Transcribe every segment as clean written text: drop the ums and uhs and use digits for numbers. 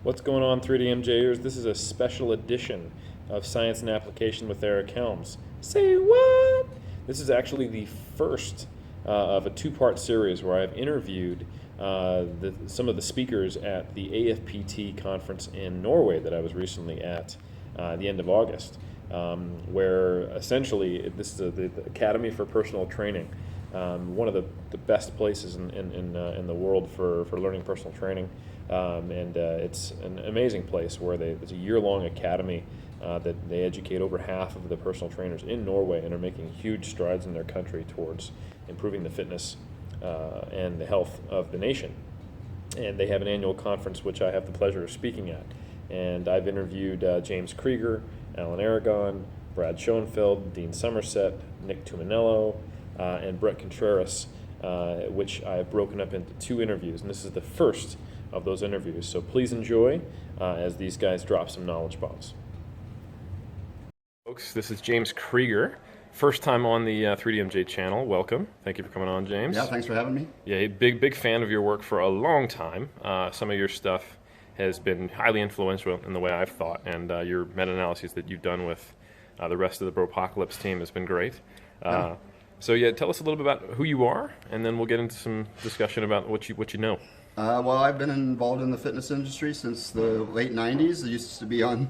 What's going on, 3D MJers? This is a special edition of Science and Application with Eric Helms. Say what? This is actually the first of a two-part series where I've interviewed some of the speakers at the AFPT conference in Norway that I was recently at the end of August, where essentially this is the Academy for Personal Training, one of the best places in the world for learning personal training. It's an amazing place where it's a year-long academy that they educate over half of the personal trainers in Norway and are making huge strides in their country towards improving the fitness and the health of the nation. And they have an annual conference which I have the pleasure of speaking at. And I've interviewed James Krieger, Alan Aragon, Brad Schoenfeld, Dean Somerset, Nick Tumminello, and Brett Contreras, which I have broken up into two interviews. And this is the first of those interviews. So please enjoy as these guys drop some knowledge bombs. Folks, this is James Krieger. First time on the 3DMJ channel. Welcome. Thank you for coming on, James. Yeah, thanks for having me. Yeah, big fan of your work for a long time. Some of your stuff has been highly influential in the way I've thought, and your meta-analyses that you've done with the rest of the Bropocalypse team has been great. So yeah, tell us a little bit about who you are, and then we'll get into some discussion about what you know. Well, I've been involved in the fitness industry since the late 90s. I used to be on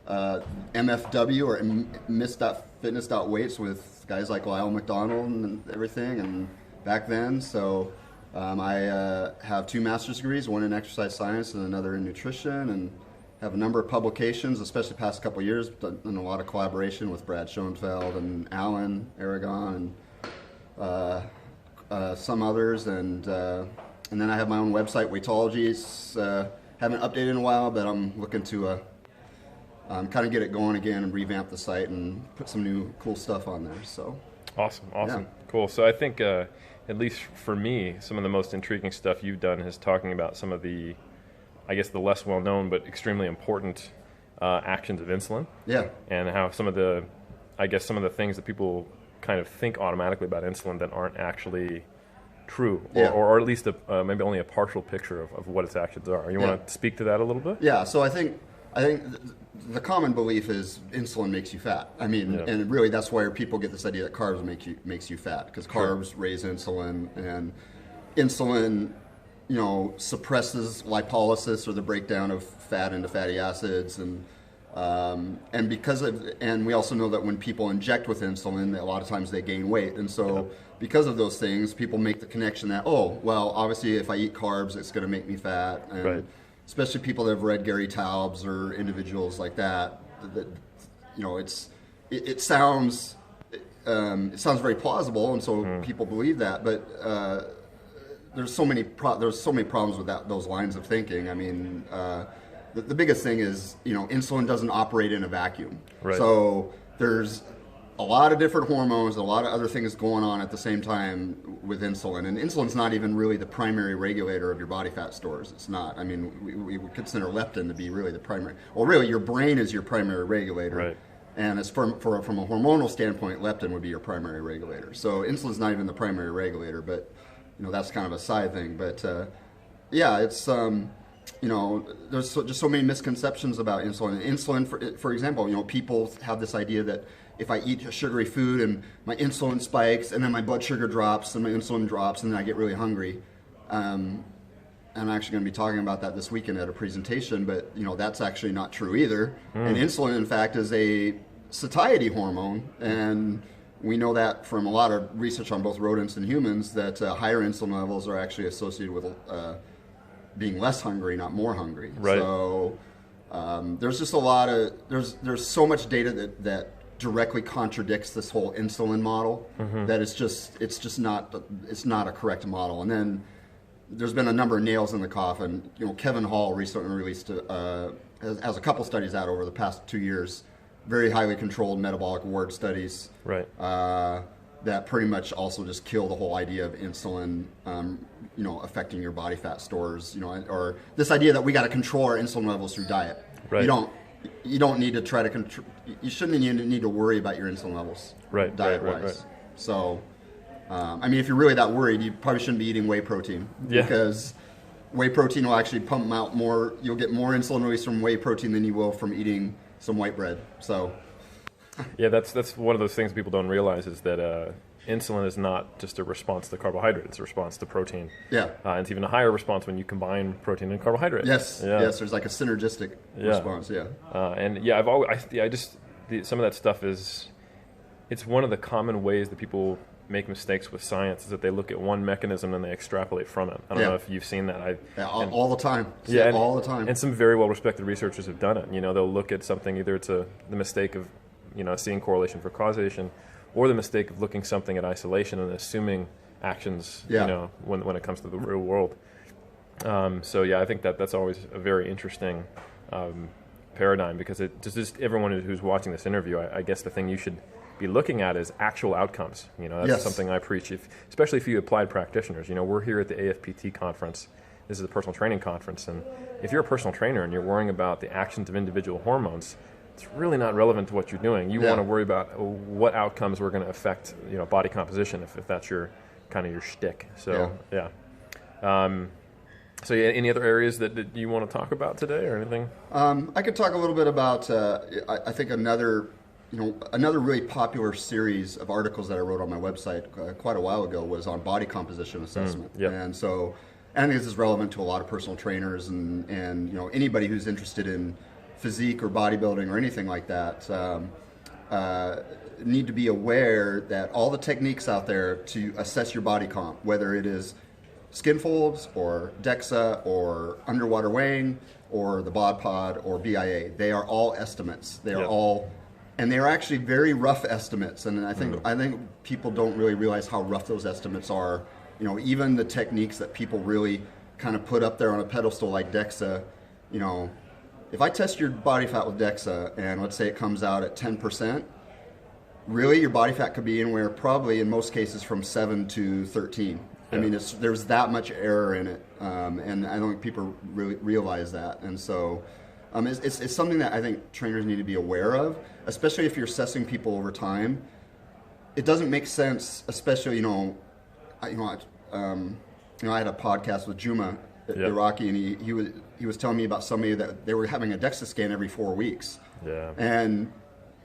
MFW, or Miss.Fitness.Weights, with guys like Lyle McDonald and everything, and back then. So I have 2 master's degrees, one in exercise science and another in nutrition, and have a number of publications, especially the past couple of years, done a lot of collaboration with Brad Schoenfeld and Alan Aragon and some others, and then I have my own website, Weightologies. Haven't updated in a while, but I'm looking to kind of get it going again and revamp the site and put some new cool stuff on there. So awesome, yeah. Cool. So I think, at least for me, some of the most intriguing stuff you've done is talking about some of the, I guess, the less well-known but extremely important actions of insulin. Yeah. And how some of the things that people kind of think automatically about insulin that aren't actually true, or at least maybe only a partial picture of what its actions are. You want to speak to that a little bit? Yeah. So I think the common belief is insulin makes you fat. I mean, and really that's why people get this idea that carbs makes you fat, because carbs raise insulin, and insulin, suppresses lipolysis, or the breakdown of fat into fatty acids, and we also know that when people inject with insulin, a lot of times they gain weight, and so because of those things, people make the connection that, oh, well, obviously if I eat carbs, it's going to make me fat, and especially people that have read Gary Taubes or individuals like that, it sounds very plausible, and so people believe that, but there's so many problems with those lines of thinking. I mean, the biggest thing is, insulin doesn't operate in a vacuum. Right. So there's a lot of different hormones, a lot of other things going on at the same time with insulin. And insulin's not even really the primary regulator of your body fat stores. It's not. I mean, we would consider leptin to be really the primary. Well, really, your brain is your primary regulator. Right. And as from a hormonal standpoint, leptin would be your primary regulator. So insulin's not even the primary regulator, but that's kind of a side thing. But it's there's just so many misconceptions about insulin. Insulin, for example, people have this idea that if I eat a sugary food and my insulin spikes, and then my blood sugar drops, and my insulin drops, and then I get really hungry. And I'm actually going to be talking about that this weekend at a presentation, but that's actually not true either. And insulin, in fact, is a satiety hormone, and we know that from a lot of research on both rodents and humans that higher insulin levels are actually associated with being less hungry, not more hungry. Right. So there's just there's so much data that directly contradicts this whole insulin model that it's not a correct model. And then there's been a number of nails in the coffin. Kevin Hall recently released has a couple studies out over the past 2 years, very highly controlled metabolic ward studies. Right. That pretty much also just kill the whole idea of insulin, affecting your body fat stores, or this idea that we got to control our insulin levels through diet. Right. You don't need to try to control. You shouldn't need to worry about your insulin levels, diet-wise. Right. So, I mean, if you're really that worried, you probably shouldn't be eating whey protein, because whey protein will actually pump out more. You'll get more insulin release from whey protein than you will from eating some white bread. So, yeah, that's one of those things people don't realize is that insulin is not just a response to carbohydrate; it's a response to protein. Yeah, it's even a higher response when you combine protein and carbohydrate. Yes, yeah. yes. There's like a synergistic response. Yeah, and yeah, I've always, some of that stuff is, it's one of the common ways that people make mistakes with science is that they look at one mechanism and they extrapolate from it. I don't know if you've seen that. All the time. All the time. And some very well-respected researchers have done it. They'll look at something, either it's the mistake of, seeing correlation for causation, or the mistake of looking something at isolation and assuming actions, when it comes to the real world. So yeah, I think that's always a very interesting paradigm, because it just everyone who's watching this interview, I guess the thing you should be looking at is actual outcomes. That's something I preach, especially if you applied practitioners. We're here at the AFPT conference. This is a personal training conference, and if you're a personal trainer and you're worrying about the actions of individual hormones, it's really not relevant to what you're doing. You want to worry about what outcomes were going to affect body composition if that's your kind of your shtick. So So any other areas that you want to talk about today or anything? I could talk a little bit about I think another really popular series of articles that I wrote on my website quite a while ago was on body composition assessment. And so I think this is relevant to a lot of personal trainers and anybody who's interested in physique or bodybuilding or anything like that. Need to be aware that all the techniques out there to assess your body comp, whether it is skin folds or DEXA or underwater weighing or the bod pod or BIA, they are all estimates. They are all, and they're actually very rough estimates. And I think people don't really realize how rough those estimates are. Even the techniques that people really kind of put up there on a pedestal like DEXA, if I test your body fat with DEXA and let's say it comes out at 10%, really your body fat could be anywhere, probably in most cases, from 7 to 13. I mean, there's that much error in it, and I don't think people really realize that. And so it's something that I think trainers need to be aware of, especially if you're assessing people over time. It doesn't make sense, especially, I had a podcast with Juma Iraqi, and he was telling me about somebody that they were having a DEXA scan every 4 weeks. Yeah. And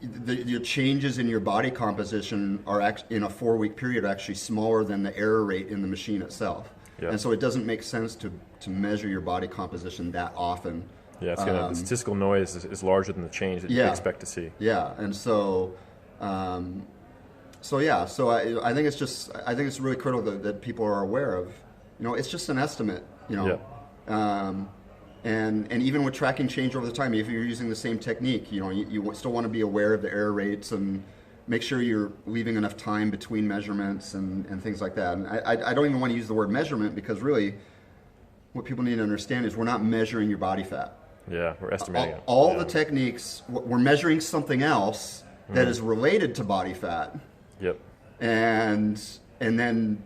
the changes in your body composition are in a 4-week period are actually smaller than the error rate in the machine itself. Yeah. And so it doesn't make sense to measure your body composition that often. Yeah, the statistical noise is larger than the change that you expect to see. Yeah, and so I think it's really critical that people are aware of. It's just an estimate. And even with tracking change over the time, if you're using the same technique, you still want to be aware of the error rates and make sure you're leaving enough time between measurements and things like that. And I don't even want to use the word measurement, because really what people need to understand is we're not measuring your body fat. Yeah, we're estimating it. All the techniques, we're measuring something else that is related to body fat. Yep. And then,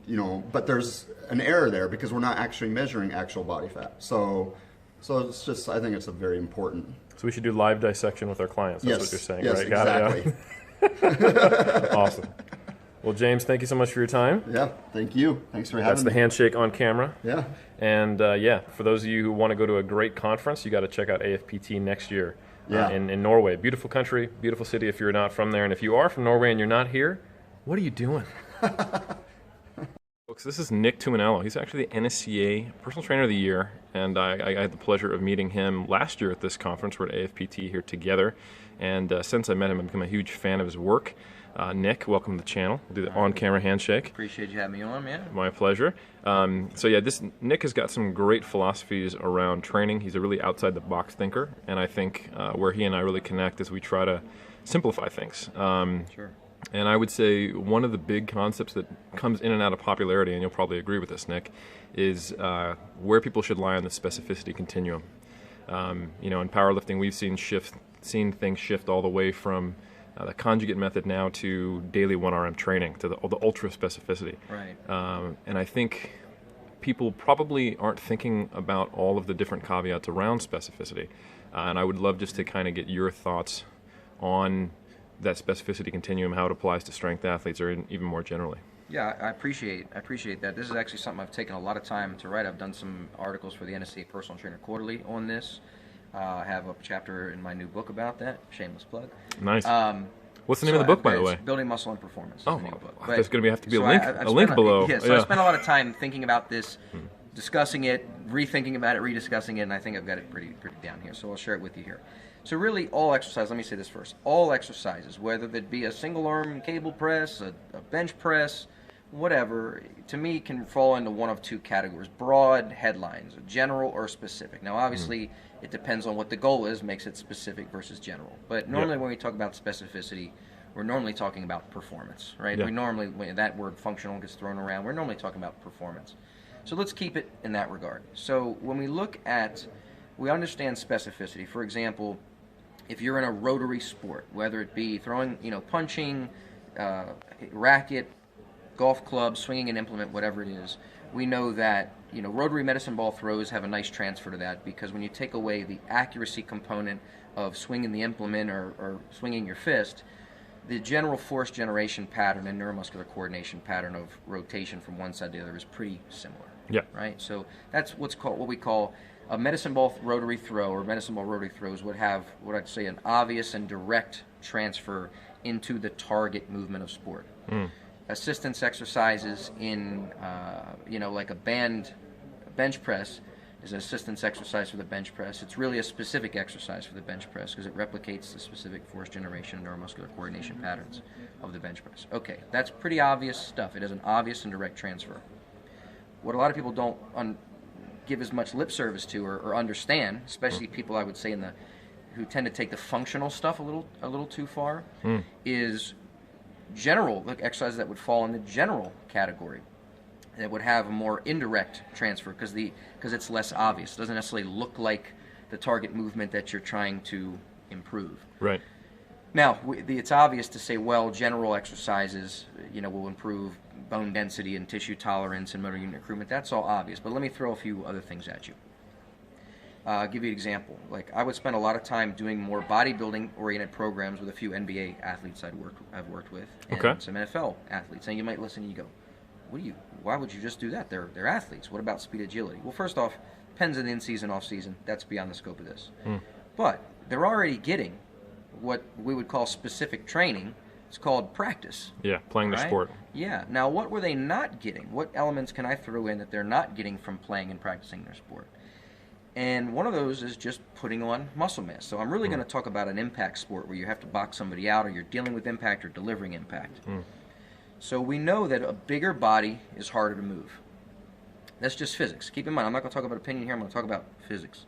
but there's an error there because we're not actually measuring actual body fat. So it's just, I think it's a very important. So we should do live dissection with our clients. That's what you're saying, yes, right? Exactly. Got it, Awesome. Well, James, thank you so much for your time. Yeah, thank you. Thanks for having me. That's the handshake on camera. Yeah. And for those of you who want to go to a great conference, you got to check out AFPT next year in Norway. Beautiful country, beautiful city if you're not from there. And if you are from Norway and you're not here, what are you doing? Folks, this is Nick Tumminello. He's actually the NSCA Personal Trainer of the Year, and I had the pleasure of meeting him last year at this conference. We're at AFPT here together, and since I met him, I've become a huge fan of his work. Nick, welcome to the channel. We'll do the on-camera handshake. Appreciate you having me on, man. My pleasure. Nick has got some great philosophies around training. He's a really outside-the-box thinker, and I think where he and I really connect is we try to simplify things. Sure. And I would say one of the big concepts that comes in and out of popularity, and you'll probably agree with this, Nick, is where people should lie on the specificity continuum. In powerlifting, we've seen things shift all the way from the conjugate method now to daily 1RM training, to the ultra specificity. Right. And I think people probably aren't thinking about all of the different caveats around specificity. And I would love just to kind of get your thoughts on that specificity continuum, how it applies to strength athletes, or even more generally. Yeah, I appreciate that. This is actually something I've taken a lot of time to write. I've done some articles for the NSA Personal Trainer Quarterly on this. I have a chapter in my new book about that. Shameless plug. Nice. What's the name of the book, by the way? Building Muscle and Performance. Oh, is the new book. there's going to have to be So a link below. Yeah, so I spent a lot of time thinking about this, discussing it, rethinking about it, rediscussing it, and I think I've got it pretty down here. So I'll share it with you here. So really, all exercise. Let me say this first. All exercises, whether that be a single arm cable press, a bench press, whatever, to me can fall into one of two categories: broad headlines, general or specific. Now, obviously, it depends on what the goal is, makes it specific versus general. But normally, when we talk about specificity, we're normally talking about performance, right? Yeah. We normally, when that word functional gets thrown around, we're normally talking about performance. So let's keep it in that regard. So when we look at, we understand specificity. For example, if you're in a rotary sport, whether it be throwing, punching, racket, golf club, swinging an implement, whatever it is, we know that rotary medicine ball throws have a nice transfer to that, because when you take away the accuracy component of swinging the implement or swinging your fist, the general force generation pattern and neuromuscular coordination pattern of rotation from one side to the other is pretty similar. Yeah. Right. So that's what we call a medicine ball rotary throw, or medicine ball rotary throws would have what I'd say an obvious and direct transfer into the target movement of sport. Assistance exercises in, like a bench press is an assistance exercise for the bench press. It's really a specific exercise for the bench press because it replicates the specific force generation and neuromuscular coordination patterns of the bench press. Okay, that's pretty obvious stuff. It is an obvious and direct transfer. What a lot of people don't give as much lip service to or understand, especially people I would say who tend to take the functional stuff a little too far, is general exercises that would fall in the general category that would have a more indirect transfer because it's less obvious. It doesn't necessarily look like the target movement that you're trying to improve. Right. Now, it's obvious to say, well, general exercises, will improve bone density and tissue tolerance and motor unit recruitment. That's all obvious. But let me throw a few other things at you. I'll give you an example. Like, I would spend a lot of time doing more bodybuilding-oriented programs with a few NBA athletes I've worked with, and some NFL athletes. And you might listen and you go, why would you just do that? They're athletes. What about speed agility? Well, first off, depends on the in-season, off-season. That's beyond the scope of this. But they're already getting what we would call specific training. It's called practice. Yeah, playing the sport. Yeah. Now, what were they not getting? What elements can I throw in that they're not getting from playing and practicing their sport? And one of those is just putting on muscle mass. So I'm really going to talk about an impact sport where you have to box somebody out, or you're dealing with impact or delivering impact. So we know that a bigger body is harder to move. That's just physics. Keep in mind, I'm not going to talk about opinion here. I'm going to talk about physics.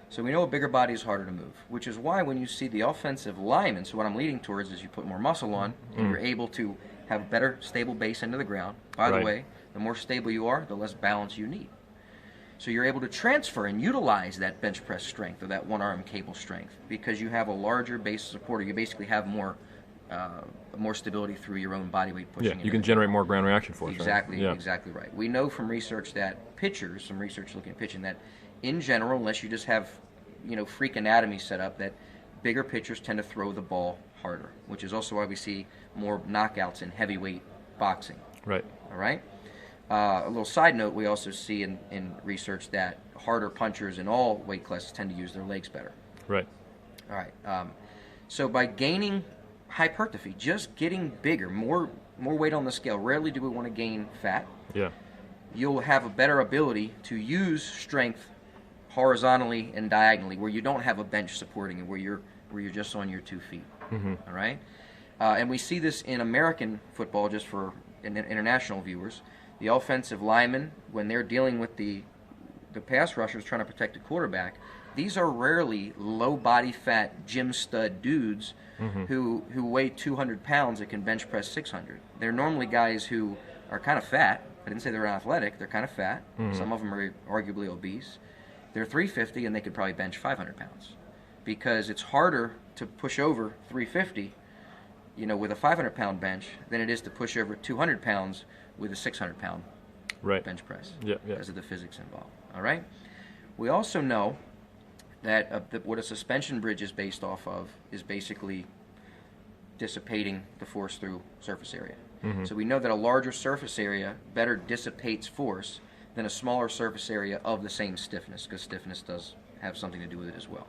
So we know a bigger body is harder to move, which is why when you see the offensive lineman, so what I'm leading towards is you put more muscle on, and you're able to have a better stable base into the ground. By the way, the more stable you are, the less balance you need. So you're able to transfer and utilize that bench press strength or that one-arm cable strength because you have a larger base of support, or you basically have more stability through your own body weight pushing. Yeah, you can generate more ground reaction force. Exactly, right? Exactly right. We know from research that pitchers, some research looking at pitching, that in general, unless you just have, freak anatomy set up, that bigger pitchers tend to throw the ball harder, which is also why we see more knockouts in heavyweight boxing. Right. All right? A little side note, we also see in research that harder punchers in all weight classes tend to use their legs better. Right. All right. So by gaining hypertrophy, just getting bigger, more weight on the scale, rarely do we want to gain fat. Yeah. You'll have a better ability to use strength horizontally and diagonally, where you don't have a bench supporting it, where you're just on your 2 feet. All right. And we see this in American football, just for international viewers. The offensive linemen, when they're dealing with the pass rushers trying to protect the quarterback, these are rarely low body fat gym stud dudes who weigh 200 pounds that can bench press 600. They're normally guys who are kind of fat. I didn't say they're athletic. They're kind of fat. Some of them are arguably obese. They're 350 and they could probably bench 500 pounds because it's harder to push over 350, with a 500-pound bench than it is to push over 200 pounds with a 600-pound bench press because of the physics involved. All right? We also know that what a suspension bridge is based off of is basically dissipating the force through surface area. Mm-hmm. So we know that a larger surface area better dissipates force than a smaller surface area of the same stiffness, because stiffness does have something to do with it as well.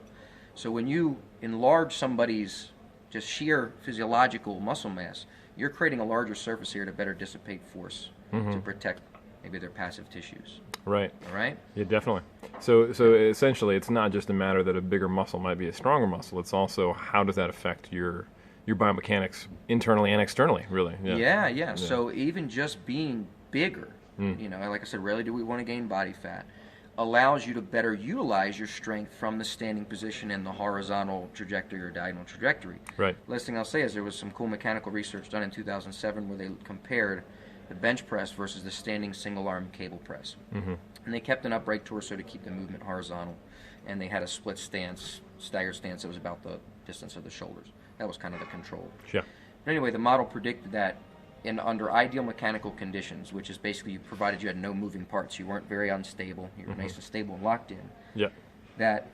So when you enlarge somebody's just sheer physiological muscle mass, you're creating a larger surface area to better dissipate force to protect maybe their passive tissues. Right. All right? Yeah, definitely. So essentially, it's not just a matter that a bigger muscle might be a stronger muscle. It's also how does that affect your biomechanics internally and externally, really. Yeah. So even just being bigger, like I said, rarely do we want to gain body fat, allows you to better utilize your strength from the standing position in the horizontal trajectory or diagonal trajectory. Right. Last thing I'll say is there was some cool mechanical research done in 2007 where they compared the bench press versus the standing single-arm cable press. And they kept an upright torso to keep the movement horizontal, and they had a split stance, staggered stance that was about the distance of the shoulders. That was kind of the control. Yeah. But anyway, the model predicted that under ideal mechanical conditions, which is basically provided you had no moving parts, you weren't very unstable, you were nice and stable and locked in, that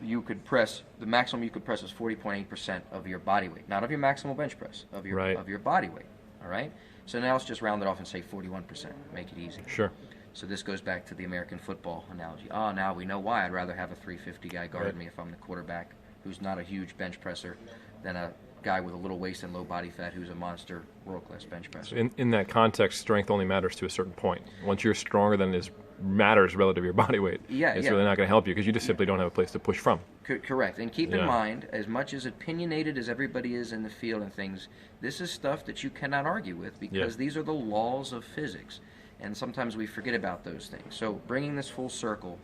you could press, the maximum you could press is 40.8% of your body weight, not of your maximal bench press, of your body weight, all right? So now let's just round it off and say 41%, make it easy. Sure. So this goes back to the American football analogy. Oh, now we know why I'd rather have a 350 guy guard me if I'm the quarterback who's not a huge bench presser than a guy with a little waist and low body fat who's a monster world-class bench presser. In that context, strength only matters to a certain point. Once you're stronger than matters relative to your body weight, it's really not going to help you because you just simply don't have a place to push from. Correct. And keep in mind, as much as opinionated as everybody is in the field and things, this is stuff that you cannot argue with because these are the laws of physics. And sometimes we forget about those things. So bringing this full circle,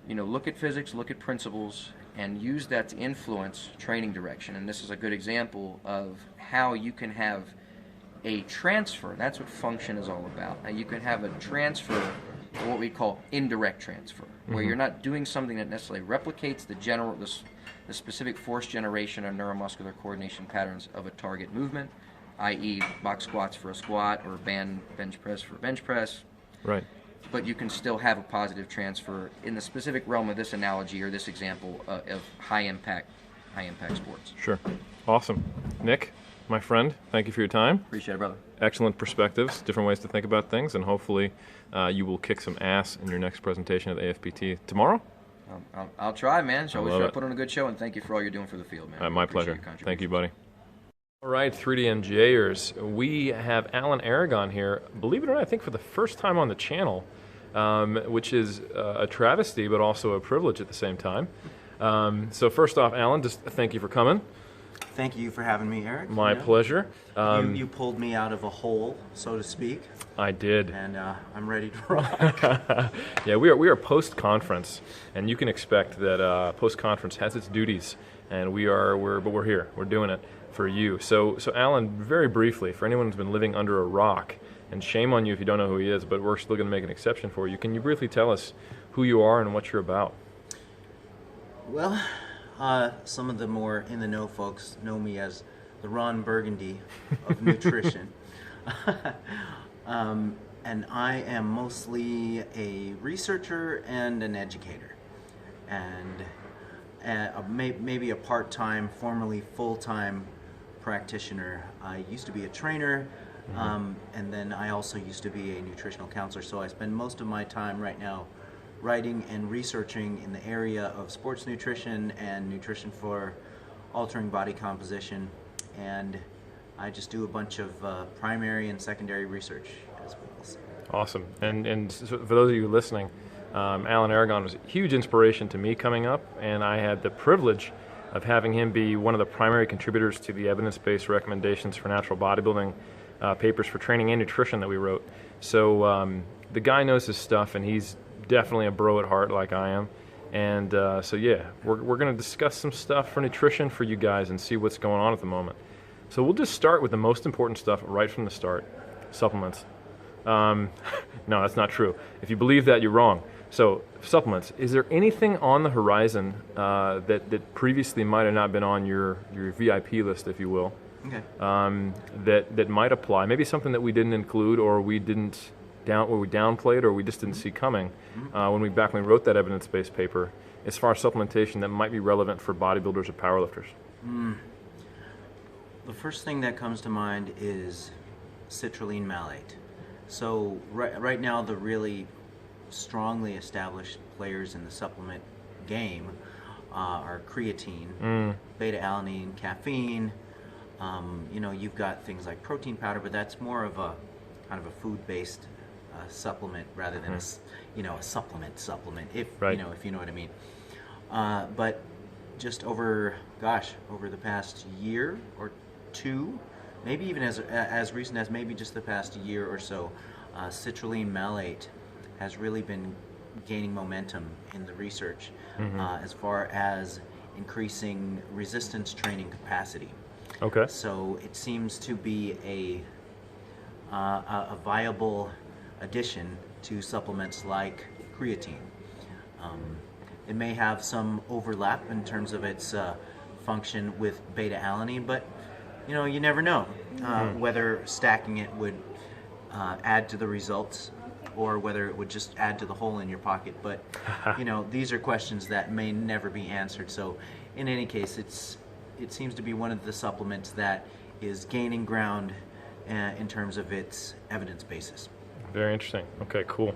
look at physics, look at principles, and use that to influence training direction. And this is a good example of how you can have a transfer. That's what function is all about. Now you can have a transfer, or what we call indirect transfer, where you're not doing something that necessarily replicates the specific force generation or neuromuscular coordination patterns of a target movement, i.e. box squats for a squat or bench press for a bench press. Right. But you can still have a positive transfer in the specific realm of this analogy or this example of high impact sports. Sure. Awesome. Nick, my friend, thank you for your time. Appreciate it, brother. Excellent perspectives, different ways to think about things, and hopefully you will kick some ass in your next presentation at the AFPT tomorrow. I'll try, man. Shall we it. put on a good show, and thank you for all you're doing for the field, man. My pleasure. Thank you, buddy. All right, 3DMJers, we have Alan Aragon here, believe it or not, I think for the first time on the channel, which is a travesty, but also a privilege at the same time. So first off, Alan, just thank you for coming. Thank you for having me, Eric. My pleasure. You pulled me out of a hole, so to speak. I did. And I'm ready to rock. Yeah, we are post-conference, and you can expect that post-conference has its duties, and we're here. We're doing it for you. So Alan, very briefly, for anyone who's been living under a rock, and shame on you if you don't know who he is, but we're still going to make an exception for you. Can you briefly tell us who you are and what you're about? Well, some of the more in-the-know folks know me as the Ron Burgundy of nutrition. And I am mostly a researcher and an educator. And maybe a part-time, formerly full-time practitioner. I used to be a trainer, and then I also used to be a nutritional counselor, so I spend most of my time right now writing and researching in the area of sports nutrition and nutrition for altering body composition, and I just do a bunch of primary and secondary research as well. So. Awesome. And so for those of you listening, Alan Aragon was a huge inspiration to me coming up, and I had the privilege of having him be one of the primary contributors to the evidence-based recommendations for natural bodybuilding papers for training and nutrition that we wrote. So the guy knows his stuff, and he's definitely a bro at heart like I am. And so yeah, we're going to discuss some stuff for nutrition for you guys and see what's going on at the moment. So we'll just start with the most important stuff right from the start, supplements. No, that's not true. If you believe that, you're wrong. So supplements, is there anything on the horizon that previously might have not been on your VIP list, if you will, okay. that might apply? Maybe something that we didn't include, or we downplayed, or we just didn't see coming when we wrote that evidence-based paper, as far as supplementation that might be relevant for bodybuilders or powerlifters. The first thing that comes to mind is citrulline malate. So right now, the really strongly established players in the supplement game are creatine, beta-alanine, caffeine. You've got things like protein powder, but that's more of a kind of a food-based supplement rather than a supplement. If if you know what I mean. But just over the past year or two, maybe even as recent as maybe just the past year or so, citrulline malate has really been gaining momentum in the research as far as increasing resistance training capacity. Okay. So it seems to be a viable addition to supplements like creatine. It may have some overlap in terms of its function with beta-alanine, but you never know whether stacking it would add to the results or whether it would just add to the hole in your pocket. But these are questions that may never be answered. So in any case, it seems to be one of the supplements that is gaining ground in terms of its evidence basis. Very interesting. Okay, cool.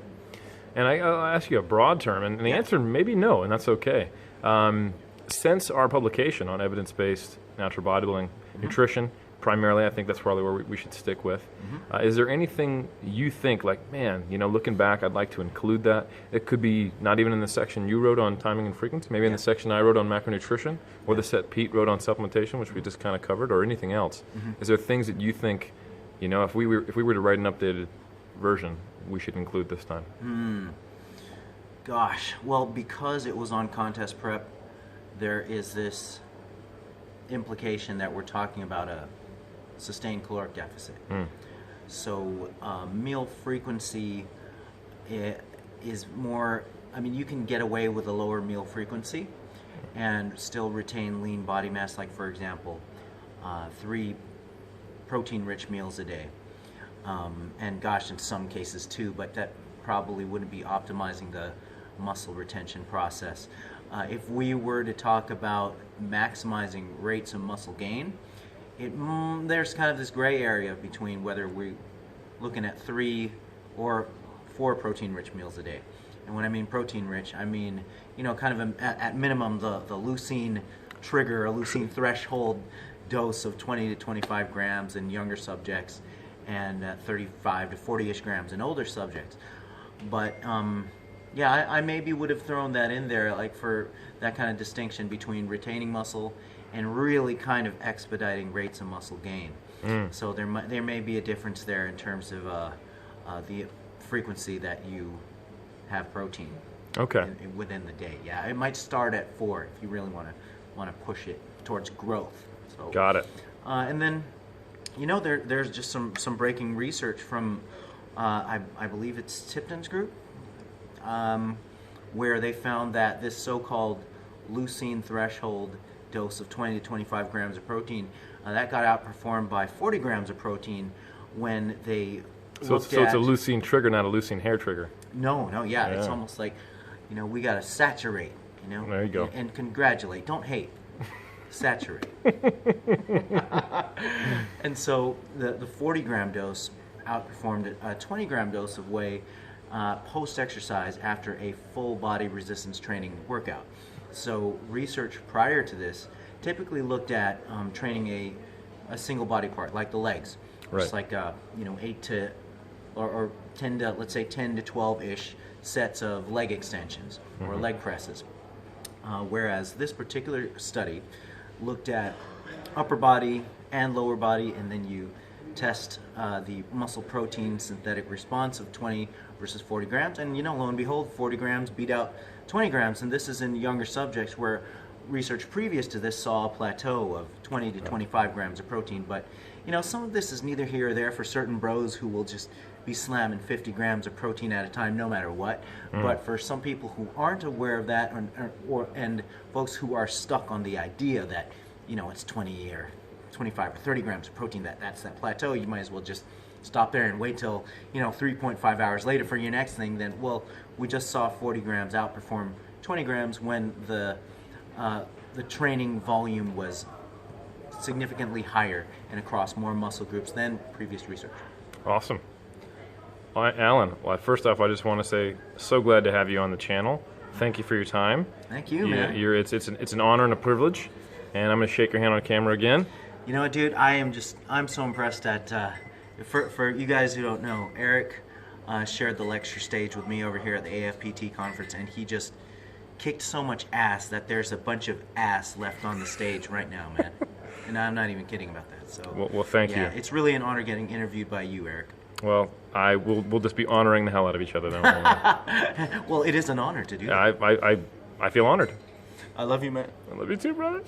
And I'll ask you a broad term, and the answer may be no, and that's okay. Since our publication on evidence-based natural bodybuilding nutrition, primarily, I think that's probably where we should stick with. Is there anything you think, like, man, looking back, I'd like to include that? It could be not even in the section you wrote on timing and frequency, maybe in the section I wrote on macronutrition, or the set Pete wrote on supplementation, which we just kind of covered, or anything else. Is there things that you think, if we were to write an updated version, we should include this time? Gosh, well, because it was on contest prep, there is this implication that we're talking about a sustained caloric deficit. So meal frequency is more, you can get away with a lower meal frequency and still retain lean body mass, like for example, 3 protein-rich meals a day. And gosh, in some cases 2, but that probably wouldn't be optimizing the muscle retention process. If we were to talk about maximizing rates of muscle gain, there's kind of this gray area between whether we're looking at 3 or 4 protein-rich meals a day. And when I mean protein-rich, I mean, kind of at minimum the leucine trigger, a leucine threshold dose of 20 to 25 grams in younger subjects and 35 to 40-ish grams in older subjects. But I maybe would have thrown that in there, like for that kind of distinction between retaining muscle and really kind of expediting rates of muscle gain. So there may be a difference there in terms of the frequency that you have protein. Okay. Within the day. Yeah, it might start at 4 if you really want to push it towards growth. So, got it. And then, there's just some breaking research from I believe it's Tipton's group, where they found that this so-called leucine threshold dose of 20 to 25 grams of protein, that got outperformed by 40 grams of protein when they looked at... So it's a leucine trigger, not a leucine hair trigger. No, it's almost like, we got to saturate, There you go. And congratulate, don't hate. Saturate. And so the 40-gram dose outperformed a 20-gram dose of whey post-exercise after a full-body resistance training workout. So research prior to this typically looked at training a single body part, like the legs, just like 8 to or 10 to, let's say 10 to 12-ish sets of leg extensions or leg presses. Whereas this particular study looked at upper body and lower body, and then you test the muscle protein synthetic response of 20 versus 40 grams, and lo and behold, 40 grams beat out 20 grams, and this is in younger subjects where research previous to this saw a plateau of 20 to 25 grams of protein. But some of this is neither here or there for certain bros who will just be slamming 50 grams of protein at a time no matter what. But for some people who aren't aware of that, and folks who are stuck on the idea that it's 20 or 25 or 30 grams of protein, that's that plateau, you might as well just stop there and wait till 3.5 hours later for your next thing. Then, well, we just saw 40 grams outperform 20 grams when the training volume was significantly higher and across more muscle groups than previous research. Awesome. All right, Alan. Well, first off, I just want to say, so glad to have you on the channel. Thank you for your time. Thank you, man. It's an honor and a privilege, and I'm going to shake your hand on camera again. You know what, dude? I'm so impressed at, for you guys who don't know, Eric shared the lecture stage with me over here at the AFPT conference, and he just kicked so much ass that there's a bunch of ass left on the stage right now, man. And I'm not even kidding about that. So, well, thank you. Yeah, it's really an honor getting interviewed by you, Eric. Well, we'll just be honoring the hell out of each other now. Well, it is an honor to do that. I feel honored. I love you, man. I love you too, brother.